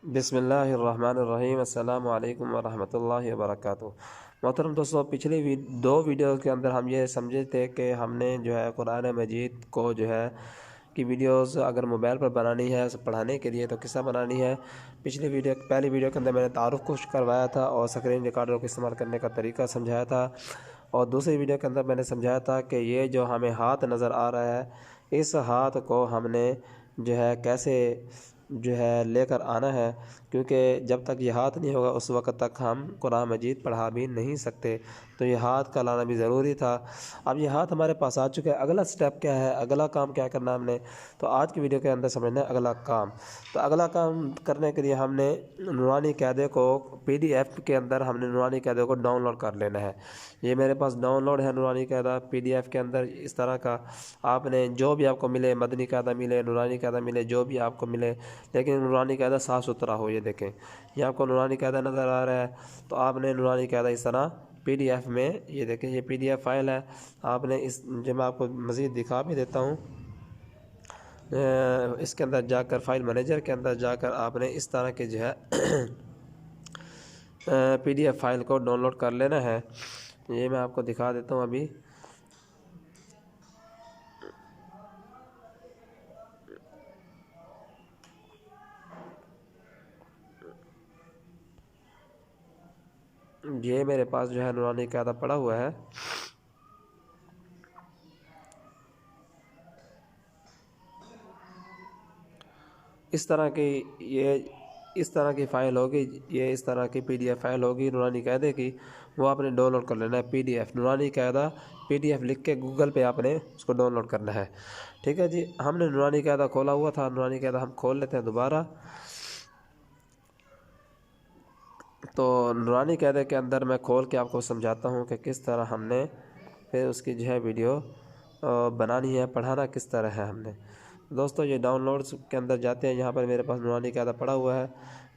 بسم اللہ الرحمن الرحیم۔ السلام علیکم ورحمۃ اللہ وبرکاتہ۔ محترم دوستو، پچھلی دو ویڈیو کے اندر ہم یہ سمجھے تھے کہ ہم نے جو ہے قرآن مجید کو جو ہے کہ ویڈیوز اگر موبائل پر بنانی ہے پڑھانے کے لیے تو کس طرح بنانی ہے۔ پہلی ویڈیو کے اندر میں نے تعارف کچھ کروایا تھا اور اسکرین ریکارڈر کو استعمال کرنے کا طریقہ سمجھایا تھا، اور دوسری ویڈیو کے اندر میں نے سمجھایا تھا کہ یہ جو ہمیں ہاتھ نظر آ رہا ہے اس ہاتھ کو ہم نے جو ہے کیسے جو ہے لے کر آنا ہے، کیونکہ جب تک یہ ہاتھ نہیں ہوگا اس وقت تک ہم قرآن مجید پڑھا بھی نہیں سکتے، تو یہ ہاتھ کا لانا بھی ضروری تھا۔ اب یہ ہاتھ ہمارے پاس آ چکے، اگلا سٹیپ کیا ہے، اگلا کام کیا کرنا ہم نے، تو آج کی ویڈیو کے اندر سمجھنا ہے اگلا کام۔ تو اگلا کام کرنے کے لیے ہم نے نورانی قاعدے کو PDF کے اندر ہم نے نورانی قاعدے کو ڈاؤن لوڈ کر لینا ہے۔ یہ میرے پاس ڈاؤن لوڈ ہے نورانی قاعدہ PDF کے اندر، اس طرح کا آپ نے جو بھی آپ کو ملے، مدنی قاعدہ ملے، نورانی قاعدہ ملے، جو بھی آپ کو ملے، لیکن نورانی قاعدہ صاف ستھرا ہو۔ یہ دیکھیں، یہ آپ کو نورانی قاعدہ نظر آ رہا ہے، تو آپ نے نورانی قاعدہ اس طرح PDF میں، یہ دیکھیں یہ PDF فائل ہے، آپ نے اس جو میں آپ کو مزید دکھا بھی دیتا ہوں، اس کے اندر جا کر فائل مینیجر کے اندر جا کر آپ نے اس طرح کے جو ہے PDF فائل کو ڈاؤن لوڈ کر لینا ہے۔ یہ میں آپ کو دکھا دیتا ہوں ابھی۔ یہ میرے پاس جو ہے نورانی قاعدہ پڑا ہوا ہے، اس طرح کی اس طرح کی فائل ہوگی، یہ اس طرح کی PDF فائل ہوگی نورانی قاعدے کی، وہ آپ نے ڈاؤن لوڈ کر لینا ہے۔ PDF نورانی قاعدہ PDF لکھ کے گوگل پہ آپ نے اس کو ڈاؤن لوڈ کرنا ہے، ٹھیک ہے جی۔ ہم نے نورانی قاعدہ کھولا ہوا تھا، نورانی قاعدہ ہم کھول لیتے ہیں دوبارہ۔ تو نورانی قاعدے کے اندر میں کھول کے آپ کو سمجھاتا ہوں کہ کس طرح ہم نے پھر اس کی جو ہے ویڈیو بنانی ہے، پڑھانا کس طرح ہے ہم نے۔ دوستو یہ ڈاؤن لوڈز کے اندر جاتے ہیں، یہاں پر میرے پاس نورانی قاعدہ پڑا ہوا ہے،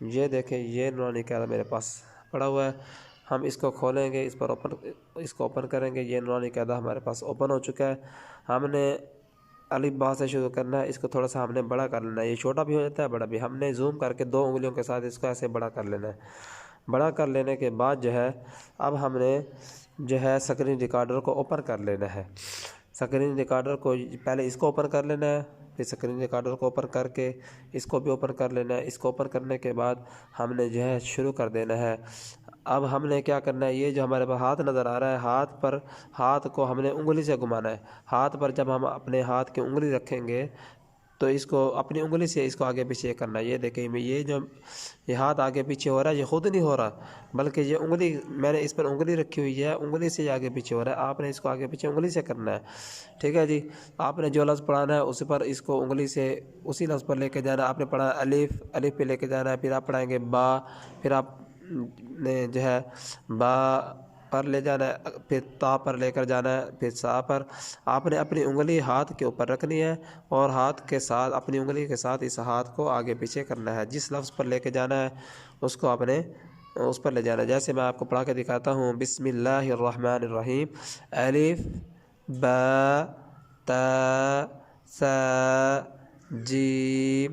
یہ دیکھیں یہ نورانی قاعدہ میرے پاس پڑا ہوا ہے۔ ہم اس کو کھولیں گے، اس کو اوپن کریں گے، یہ نورانی قاعدہ ہمارے پاس اوپن ہو چکا ہے۔ ہم نے الف با سے شروع کرنا ہے، اس کو تھوڑا سا ہم نے بڑا کر لینا ہے، یہ چھوٹا بھی ہو جاتا ہے بڑا بھی، ہم نے زوم کر کے 2 انگلیوں کے ساتھ اس کو ایسے بڑا کر لینا ہے۔ بڑا کر لینے کے بعد جو ہے اب ہم نے جو ہے اسکرین ریکارڈر کو اوپن کر لینا ہے۔ اسکرین ریکارڈر کو پہلے اس کو اوپن کر لینا ہے، پھر اسکرین ریکارڈر کو اوپن کر کے اس کو بھی اوپن کر لینا ہے۔ اس کو اوپن کرنے کے بعد ہم نے جو ہے شروع کر دینا ہے۔ اب ہم نے کیا کرنا ہے، یہ جو ہمارے پاس ہاتھ نظر آ رہا ہے، ہاتھ کو ہم نے انگلی سے گھمانا ہے۔ ہاتھ پر جب ہم اپنے ہاتھ کی انگلی رکھیں گے تو اس کو اپنی انگلی سے اس کو آگے پیچھے کرنا ہے۔ یہ دیکھیں یہ ہاتھ آگے پیچھے ہو رہا ہے، یہ خود نہیں ہو رہا، بلکہ یہ انگلی، میں نے اس پر انگلی رکھی ہوئی ہے، انگلی سے یہ آگے پیچھے ہو رہا ہے۔ آپ نے اس کو آگے پیچھے انگلی سے کرنا ہے، ٹھیک ہے جی۔ آپ نے جو لفظ پڑھانا ہے اس پر اس کو انگلی سے اسی لفظ پر لے کے جانا ہے۔ آپ نے پڑھا الف پہ لے کے جانا ہے، پھر آپ پڑھائیں گے با، پھر آپ نے جو ہے با پر لے جانا ہے، پھر تا پر لے کر جانا ہے، پھر سا پر۔ آپ نے اپنی انگلی ہاتھ کے اوپر رکھنی ہے اور ہاتھ کے ساتھ اپنی انگلی کے ساتھ اس ہاتھ کو آگے پیچھے کرنا ہے، جس لفظ پر لے کے جانا ہے اس کو آپ نے اس پر لے جانا ہے۔ جیسے میں آپ کو پڑھا کے دکھاتا ہوں، بسم اللہ الرحمن الرحیم، الف با تا سا جیم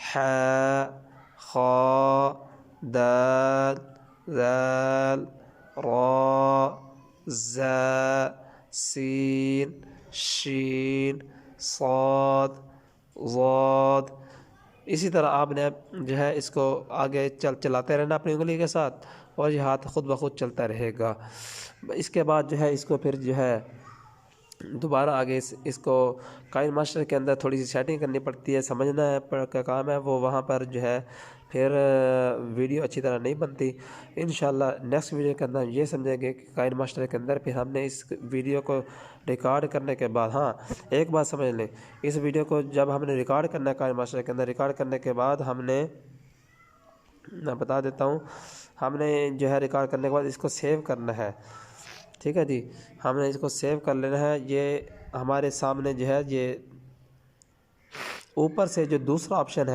ح خا دال ذال را زا سین شین صاد ضاد۔ اسی طرح آپ نے جو ہے اس کو آگے چلاتے رہنا اپنی انگلی کے ساتھ، اور یہ ہاتھ خود بخود چلتا رہے گا۔ اس کے بعد جو ہے اس کو پھر جو ہے دوبارہ آگے اس کو کائن ماسٹر کے اندر تھوڑی سی سیٹنگ کرنی پڑتی ہے، سمجھنا ہے کا کام ہے وہ، وہاں پر جو ہے پھر ویڈیو اچھی طرح نہیں بنتی۔ انشاءاللہ نیکسٹ ویڈیو کے اندر یہ سمجھیں گے کہ کائن ماسٹر کے اندر پھر ہم نے اس ویڈیو کو ریکارڈ کرنے کے بعد، ہاں ایک بات سمجھ لیں، اس ویڈیو کو جب ہم نے ریکارڈ کرنا ہے کائن ماسٹر کے اندر، ریکارڈ کرنے کے بعد ہم نے، میں بتا دیتا ہوں، ہم نے جو ہے ریکارڈ کرنے کے بعد اس کو سیو کرنا ہے، ٹھیک ہے جی۔ ہم نے اس کو سیو کر لینا ہے۔ یہ ہمارے سامنے جو ہے یہ اوپر سے جو دوسرا آپشن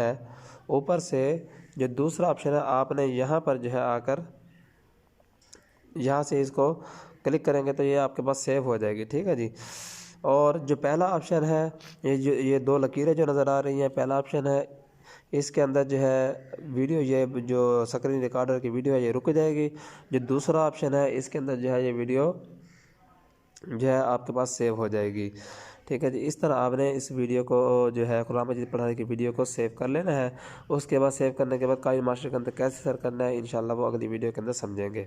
ہے، آپ نے یہاں پر جو ہے آ کر یہاں سے اس کو کلک کریں گے تو یہ آپ کے پاس سیو ہو جائے گی، ٹھیک ہے جی۔ اور جو پہلا آپشن ہے، یہ 2 لکیریں جو نظر آ رہی ہیں، پہلا آپشن ہے اس کے اندر جو ہے ویڈیو یہ جو اسکرین ریکارڈر کی ویڈیو ہے یہ رک جائے گی. جو دوسرا آپشن ہے اس کے اندر جو ہے یہ ویڈیو جو ہے آپ کے پاس سیو ہو جائے گی. ٹھیک ہے جی. اس طرح آپ نے اس ویڈیو کو جو ہے قرآن مجید پڑھانے کی ویڈیو کو سیو کر لینا ہے. اس کے بعد سیو کرنے کے بعد کائن ماسٹر کے اندر کیسے سر کرنا ہے انشاءاللہ وہ اگلی ویڈیو کے اندر سمجھیں گے.